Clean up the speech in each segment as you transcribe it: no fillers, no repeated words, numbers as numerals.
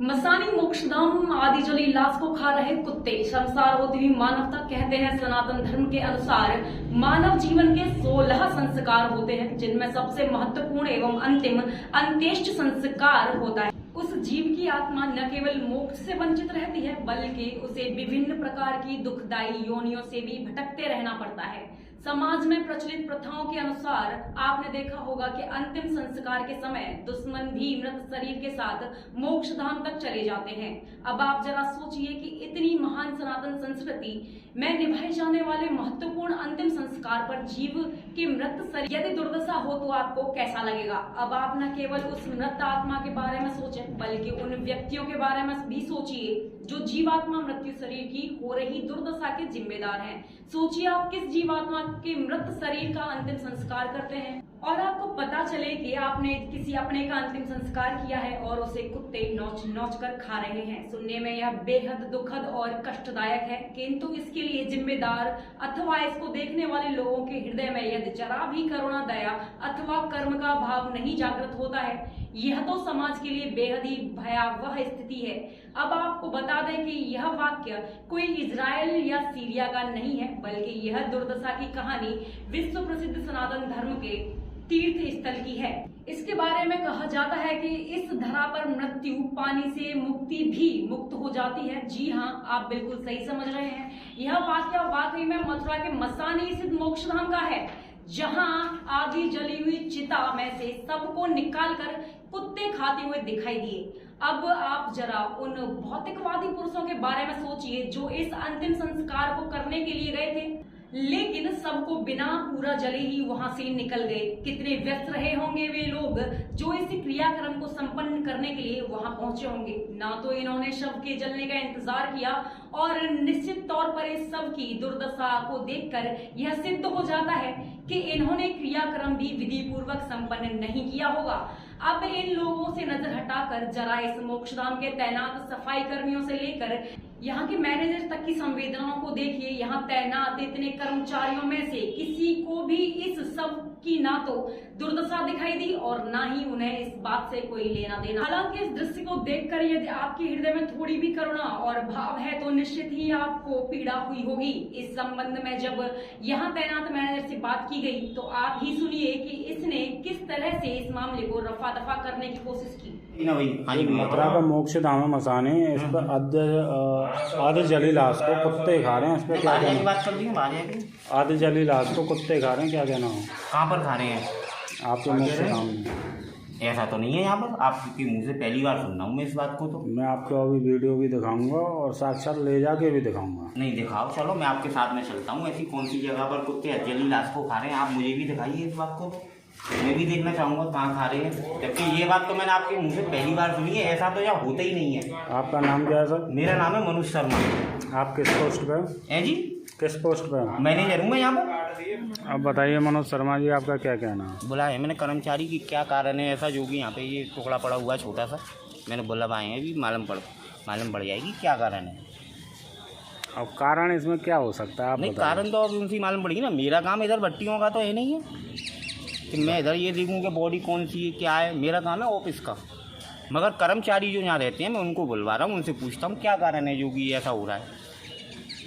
मसानी मोक्षधाम आदि जली लाश को खा रहे कुत्ते, शर्मसार होती हुई मानवता। कहते हैं सनातन धर्म के अनुसार मानव जीवन के 16 संस्कार होते हैं, जिनमें सबसे महत्वपूर्ण एवं अंतिम अंत्येष्टि संस्कार होता है। उस जीव की आत्मा न केवल मोक्ष से वंचित रहती है, बल्कि उसे विभिन्न प्रकार की दुखदायी योनियों से भी भटकते रहना पड़ता है। समाज में प्रचलित प्रथाओं के अनुसार आपने देखा होगा कि अंतिम संस्कार के समय दुश्मन भी मृत शरीर के साथ मोक्ष धाम तक चले जाते हैं। अब आप जरा सोचिए कि इतनी महान सनातन संस्कृति में निभाए जाने वाले महत्वपूर्ण अंतिम संस्कार पर जीव के मृत शरीर यदि दुर्दशा हो तो आपको कैसा लगेगा। अब आप न केवल उस मृत आत्मा के बारे में सोचें, बल्कि उन व्यक्तियों के बारे में भी सोचिए जो जीवात्मा मृत्यु शरीर की हो रही दुर्दशा के जिम्मेदार हैं। सोचिए आप किस जीवात्मा के मृत शरीर का अंतिम संस्कार करते हैं और आपको पता चले कि आपने किसी अपने का अंतिम संस्कार किया है और उसे कुत्ते नोच नोच कर खा रहे हैं। सुनने में यह बेहद दुखद और कष्टदायक है, किंतु इसके लिए जिम्मेदार अथवा इसको देखने वाले लोगों के हृदय में यदि जरा भी करुणा, दया अथवा कर्म का भाव नहीं जागृत होता है, यह तो समाज के लिए बेहद ही भयावह स्थिति है। अब आपको बता दें कि यह वाक्य कोई इजराइल या सीरिया का नहीं है, बल्कि यह दुर्दशा की कहानी विश्व प्रसिद्ध सनातन धर्म के तीर्थ स्थल की है। इसके बारे में कहा जाता है कि इस धरा पर मृत्यु पानी से मुक्ति भी मुक्त हो जाती है। जी हाँ, आप बिल्कुल सही समझ रहे हैं। यह वाक्य वाकई में मथुरा के मसानी स्थित मोक्षधाम का है, जहां आधी जली हुई चिता में से सबको निकालकर कुत्ते खाते हुए दिखाई दिए। अब आप जरा उन भौतिकवादी पुरुषों के बारे में सोचिए जो इस अंतिम संस्कार को करने के लिए गए थे, लेकिन सबको बिना पूरा जले ही वहां से निकल गए। कितने व्यस्त रहे होंगे वे लोग जो इस क्रियाक्रम को संपन्न करने के लिए वहां पहुंचे होंगे। ना तो इन्होंने शव के जलने का इंतजार किया और निश्चित तौर पर इस शव की दुर्दशा को देखकर यह सिद्ध हो जाता है कि इन्होंने क्रियाक्रम भी विधि पूर्वक संपन्न नहीं किया होगा। अब इन लोगों से नजर हटाकर जरा इस मोक्षधाम के तैनात सफाई कर्मियों से लेकर यहाँ के मैनेजर तक की संवेदनाओं को देखिए। यहाँ तैनात इतने कर्मचारियों में से किसी को भी इस सब की ना तो दुर्दशा दिखाई दी और ना ही उन्हें इस बात से कोई लेना देना। हालांकि इस दृश्य को देखकर यदि आपके हृदय में थोड़ी भी करुणा और भाव है तो निश्चित ही आपको पीड़ा हुई होगी। इस संबंध में जब यहाँ तैनात मैनेजर से बात की गई तो आप ही सुनिए कि इसने किस तरह से इस मामले को रफा दफा करने की कोशिश की। मथुरा का मोक्ष धाम मसाने इस पर आधे जली लाश को कुत्ते खा रहे हैं। इस पर क्या कहना? आधे जली लाश को कुत्ते खा रहे हैं, क्या कहना हो? कहाँ पर खा रहे हैं? आपके मोक्ष धाम में। ऐसा तो नहीं है यहाँ पर, आपके मुंह से पहली बार सुन रहा हूँ मैं इस बात को। तो मैं आपको अभी वीडियो भी दिखाऊंगा और साक्षात ले जाके भी दिखाऊंगा। नहीं दिखाओ, चलो मैं आपके साथ में चलता हूँ। ऐसी कौन सी जगह पर कुत्ते जली लाश को खा रहे हैं, आप मुझे भी दिखाइए इस बात को। मैं भी देखना चाहूँगा कहाँ खा रहे हैं, जबकि ये बात तो मैंने आपके मुंह से पहली बार सुनी है। ऐसा तो यहाँ होता ही नहीं है। आपका नाम क्या है सर? मेरा नाम है मनोज शर्मा। आप किस पोस्ट पे है जी? किस पोस्ट पे? मैनेजर हूँ मैं यहाँ पर। अब बताइए मनोज शर्मा जी, आपका क्या कहना है? बोला है मैंने कर्मचारी की क्या कारण है ऐसा, जो कि यहाँ पे ये टुकड़ा पड़ा हुआ है छोटा सा, मैंने बोला आए हैं अभी मालूम पड़ जाएगी क्या कारण है। अब कारण इसमें क्या हो सकता है आप नहीं, बताइए। कारण तो अब उनसे मालूम पड़ेगी ना। मेरा काम इधर भट्टियों का तो है नहीं है कि मैं इधर ये देखूँ कि बॉडी कौन सी है क्या है। मेरा काम है ऑफिस का, मगर कर्मचारी जो यहाँ रहते हैं मैं उनको बुलवा रहा हूँ, उनसे पूछता हूँ क्या कारण है जो कि ऐसा हो रहा है।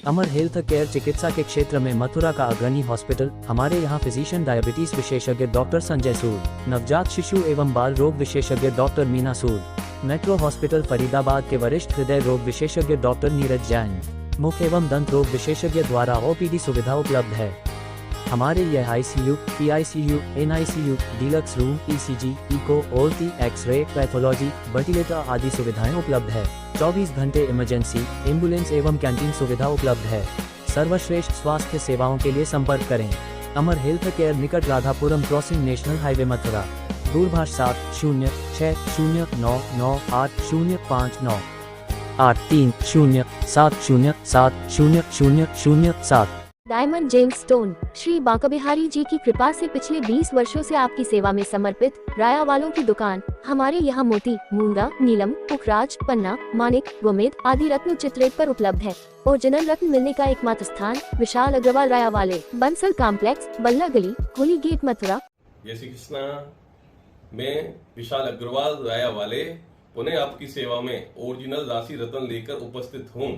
अमर हेल्थ केयर चिकित्सा के क्षेत्र में मथुरा का अग्रणी हॉस्पिटल। हमारे यहाँ फिजिशियन डायबिटीज विशेषज्ञ डॉक्टर संजय सूद, नवजात शिशु एवं बाल रोग विशेषज्ञ डॉक्टर मीना सूद, मेट्रो हॉस्पिटल फरीदाबाद के वरिष्ठ हृदय रोग विशेषज्ञ डॉक्टर नीरज जैन, मुख एवं दंत रोग विशेषज्ञ द्वारा ओपीडी सुविधा उपलब्ध है। हमारे यह ICU, PICU, NICU, deluxe room, ECG, echo, OT, x-ray, pathology, ventilator आदि सुविधाएं उपलब्ध है। 24 घंटे इमरजेंसी, एम्बुलेंस एवं कैंटीन सुविधा उपलब्ध है। सर्वश्रेष्ठ स्वास्थ्य सेवाओं के लिए संपर्क करें अमर हेल्थ केयर, निकट Radhapuram crossing, national highway Mathura. दूरभाष 7060999805 8307070007। Diamond gems stone Shri Banka Bihari ji की कृपा से पिछले 20 वर्षों से आपकी सेवा में समर्पित राया वालों की दुकान। हमारे यहाँ मोती, मूंगा, नीलम, पुखराज, पन्ना, मानिक, गोमेद आदि रत्न उचित रेट पर उपलब्ध है। ओरिजिनल रत्न मिलने का एकमात्र स्थान विशाल अग्रवाल राया वाले, बंसल कॉम्प्लेक्स, बल्ला गली, होली गेट, मथुरा। जय श्री कृष्णा। मैं विशाल अग्रवाल राया वाले पुनः आपकी सेवा में ओरिजिनल राशि रतन लेकर उपस्थित हूँ।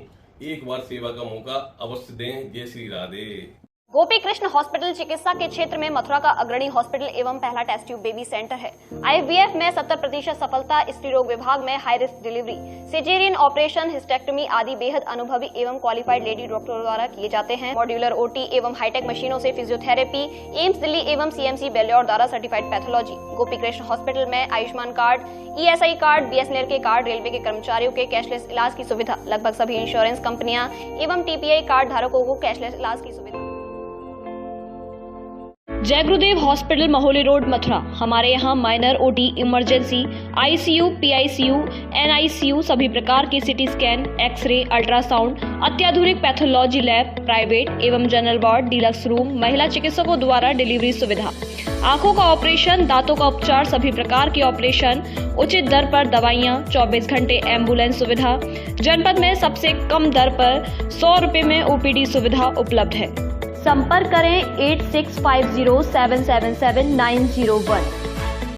एक बार सेवा का मौका अवश्य दें। जय श्री राधे। गोपी कृष्ण हॉस्पिटल चिकित्सा के क्षेत्र में मथुरा का अग्रणी हॉस्पिटल एवं पहला टेस्ट ट्यूब बेबी सेंटर है। IVF में 70% सफलता, स्त्री रोग विभाग में high risk delivery, caesarean operation, hysterectomy आदि बेहद अनुभवी एवं क्वालिफाइड लेडी डॉक्टरों द्वारा किए जाते हैं। मॉड्यूलर OT एवं हाईटेक मशीनों से फिजियोथेरेपी, एम्स दिल्ली एवं CMC बेल्योर द्वारा certified pathology. Gopi Krishna hospital में Ayushman card, ESI card, BSNL के कार्ड, रेलवे के कर्मचारियों के कैशलेस इलाज की सुविधा। लगभग सभी इंश्योरेंस कंपनियां एवं TPI कार्ड धारकों को कैशलेस इलाज की सुविधा। जय गुरुदेव हॉस्पिटल महोली रोड मथुरा। हमारे यहाँ minor OT, emergency, ICU, PICU, NICU, सभी प्रकार की CT स्कैन, एक्सरे, अल्ट्रासाउंड, अत्याधुनिक पैथोलॉजी लैब, प्राइवेट एवं जनरल वार्ड, डीलक्स रूम, महिला चिकित्सकों द्वारा डिलीवरी सुविधा, आंखों का ऑपरेशन, दांतों का उपचार, सभी प्रकार के ऑपरेशन, उचित दर पर दवाइयाँ, 24 घंटे एम्बुलेंस सुविधा। जनपद में सबसे कम दर पर 100 रुपए में OPD सुविधा उपलब्ध है। संपर्क करें 8650777901।